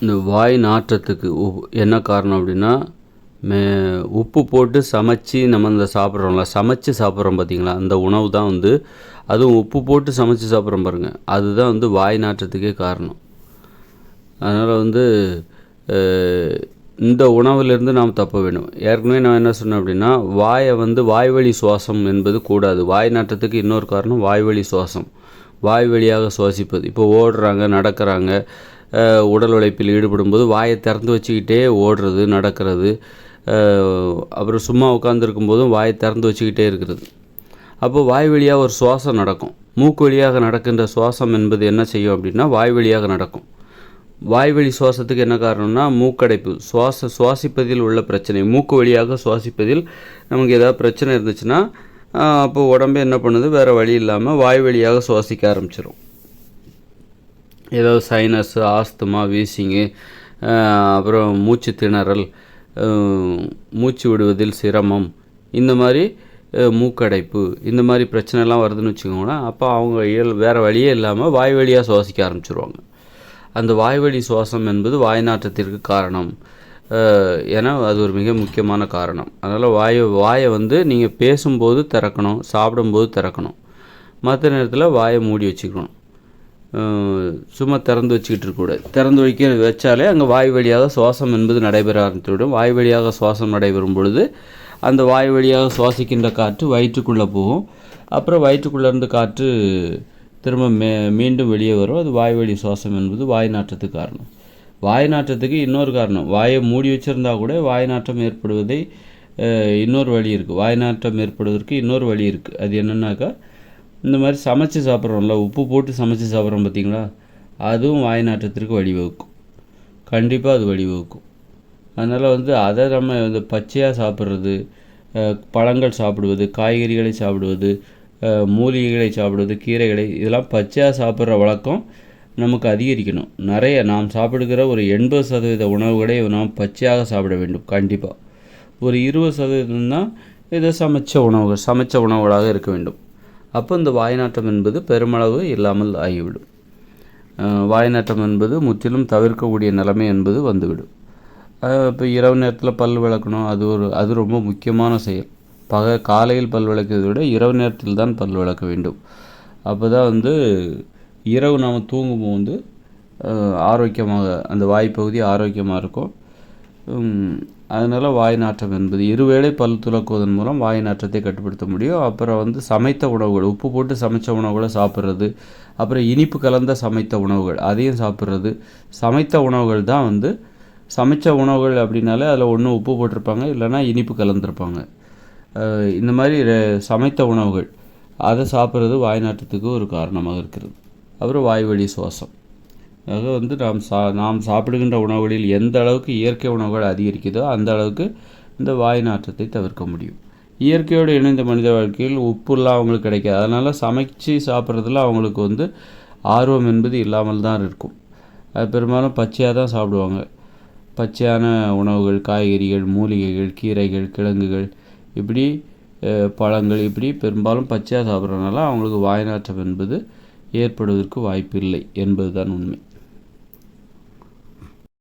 இந்த வாய் நாற்றத்துக்கு என்ன காரணம் அப்படின்னா, உப்பு போட்டு சமைச்சு நம்ம இந்த சாப்பிட்றோம்ல, சமைச்சு சாப்பிட்றோம் பார்த்தீங்களா, அந்த உணவு தான் வந்து, அதுவும் உப்பு போட்டு சமைச்சு சாப்பிட்றோம் பாருங்கள், அதுதான் வந்து வாய் நாற்றத்துக்கே காரணம். அதனால் வந்து இந்த உணவிலிருந்து நாம் தப்ப வேண்டும். ஏற்கனவே நான் என்ன சொன்னேன் அப்படின்னா, வாயை வந்து வாய்வழி சுவாசம் என்பது கூடாது. வாய் நாற்றத்துக்கு இன்னொரு காரணம் வாய்வழி சுவாசம், வாய் வழியாக சுவாசிப்பது. இப்போ ஓடுறாங்க, நடக்கிறாங்க, உடல் உழைப்பில் ஈடுபடும்போது வாயை திறந்து வச்சுக்கிட்டே ஓடுறது, நடக்கிறது, அப்புறம் சும்மா உட்காந்துருக்கும் போதும் வாயை திறந்து வச்சுக்கிட்டே இருக்கிறது. அப்போது வாய் வழியாக ஒரு சுவாசம் நடக்கும். மூக்கு வழியாக நடக்கின்ற சுவாசம் என்பது என்ன செய்யும் அப்படின்னா, வாய் வழியாக நடக்கும். வாய்வழி சுவாசத்துக்கு என்ன காரணம்னா, மூக்கடைப்பு, சுவாசிப்பதில் உள்ள பிரச்சனை. மூக்கு வழியாக சுவாசிப்பதில் நமக்கு ஏதாவது பிரச்சனை இருந்துச்சுன்னா, அப்போ உடம்பு என்ன பண்ணுது, வேறு வழி இல்லாமல் வாய் வழியாக சுவாசிக்க ஆரம்பிச்சிடும். ஏதாவது சைனஸ், ஆஸ்துமா, வீசிங்கு, அப்புறம் மூச்சு திணறல், மூச்சு விடுவதில் சிரமம், இந்த மாதிரி மூக்கடைப்பு, இந்த மாதிரி பிரச்சனைலாம் வருதுன்னு வச்சுக்கோங்களேன். அப்போ அவங்க வேறு வழியே இல்லாமல் வாய் வழியாக சுவாசிக்க ஆரம்பிச்சிருவாங்க. அந்த வாய்வழி சுவாசம் என்பது வாய் நாற்றத்திற்கு காரணம். ஏன்னா அது ஒரு மிக முக்கியமான காரணம். அதனால் வாயை வந்து நீங்கள் பேசும்போது திறக்கணும், சாப்பிடும்போது திறக்கணும். மற்ற நேரத்தில் வாயை மூடி வச்சுக்கணும். சும்மா திறந்து வச்சுக்கிட்டு இருக்கக்கூடாது. திறந்து வச்சாலே அங்கே வாய் வழியாக சுவாசம் என்பது நடைபெற ஆரம்பித்துவிடும். வாய் வழியாக சுவாசம் நடைபெறும் பொழுது அந்த வாய் வழியாக சுவாசிக்கின்ற காற்று வயிற்றுக்குள்ளே போகும். அப்புறம் வயிற்றுக்குள்ளேருந்து காற்று திரும்ப மீண்டும் வெளியே வரும். அது வாய்வழி சுவாசம் என்பது வாய் நாற்றத்துக்கு காரணம். வாய் நாற்றத்துக்கு இன்னொரு காரணம், வாயை மூடி வச்சுருந்தா கூட வாய் நாற்றம் ஏற்படுவதை இன்னொரு வழி இருக்குது. வாய் நாற்றம் ஏற்படுவதற்கு இன்னொரு வழி இருக்குது. அது என்னென்னாக்கா, இந்த மாதிரி சமைச்சு சாப்பிட்றோம்ல, உப்பு போட்டு சமைச்சு சாப்பிட்றோம் பார்த்தீங்களா, அதுவும் வாய் நாற்றத்திற்கு வழிவகுக்கும். கண்டிப்பாக அது வழிவகுக்கும். அதனால் வந்து அதை நம்ம இந்த பச்சையாக சாப்பிட்றது, பழங்கள் சாப்பிடுவது, காய்கறிகளை சாப்பிடுவது, மூலிகைகளை சாப்பிடுவது, கீரைகளை, இதெல்லாம் பச்சையாக சாப்பிட்ற வழக்கம் நமக்கு அதிகரிக்கணும். நிறைய நாம் சாப்பிடுகிற ஒரு 80% உணவுகளை நாம் பச்சையாக சாப்பிட வேண்டும். கண்டிப்பாக ஒரு 20% தான் இதை சமைச்ச உணவுகளாக இருக்க வேண்டும். அப்போ இந்த வாய்நாட்டம் என்பது பெருமளவு இல்லாமல் ஆகிவிடும். வாய்நாட்டம் என்பது முற்றிலும் தவிர்க்கக்கூடிய நிலைமை என்பது வந்துவிடும். இப்போ இரவு நேரத்தில் பல் விளக்கணும், அது ரொம்ப முக்கியமான செயல். காலையில் பல் விளக்கிறதை விட இரவு நேரத்தில் தான் பல் விளக்க வேண்டும். அப்போ தான் வந்து இரவு நாம் தூங்கும்போது ஆரோக்கியமாக அந்த வாய்ப்பகுதி ஆரோக்கியமாக இருக்கும். அதனால் வாய் நாற்றம் என்பது இருவேளை பல் துலக்குவதன் மூலம் வாய் நாற்றத்தை கட்டுப்படுத்த முடியும். அப்புறம் வந்து சமைத்த உணவுகள், உப்பு போட்டு சமைத்த உணவுகளை சாப்பிட்றது, அப்புறம் இனிப்பு கலந்த சமைத்த உணவுகள் அதையும் சாப்பிட்றது. சமைத்த உணவுகள் தான் வந்து சமைச்ச உணவுகள் அப்படின்னாலே அதில் ஒன்று உப்பு போட்டிருப்பாங்க, இல்லைன்னா இனிப்பு கலந்துருப்பாங்க. இந்த மாதிரி சமைத்த உணவுகள் அதை சாப்பிட்றது வாய் நாற்றத்துக்கு ஒரு காரணமாக இருக்கிறது. அப்புறம் வாய்வழி சுவாசம், ஆக வந்து நாம் சாப்பிடுகின்ற உணவுகளில் எந்த அளவுக்கு இயற்கை உணவுகள் அதிகரிக்குதோ அந்த அளவுக்கு இந்த வாய் நாற்றத்தை தவிர்க்க முடியும். இயற்கையோடு இணைந்த மனித வாழ்க்கையில் உப்புலாம் அவங்களுக்கு கிடைக்காது. அதனால் சமைச்சு சாப்பிட்றதுல அவங்களுக்கு வந்து ஆர்வம் என்பது இல்லாமல் தான் இருக்கும். அது பெரும்பாலும் பச்சையாக தான் சாப்பிடுவாங்க. பச்சையான உணவுகள், காய்கறிகள், மூலிகைகள், கீரைகள், கிழங்குகள், இப்படி பழங்கள், இப்படி பெரும்பாலும் பச்சையாக சாப்பிட்றதுனால அவங்களுக்கு வாய் நாற்றம் என்பது ஏற்படுவதற்கு வாய்ப்பு இல்லை என்பது தான் உண்மை.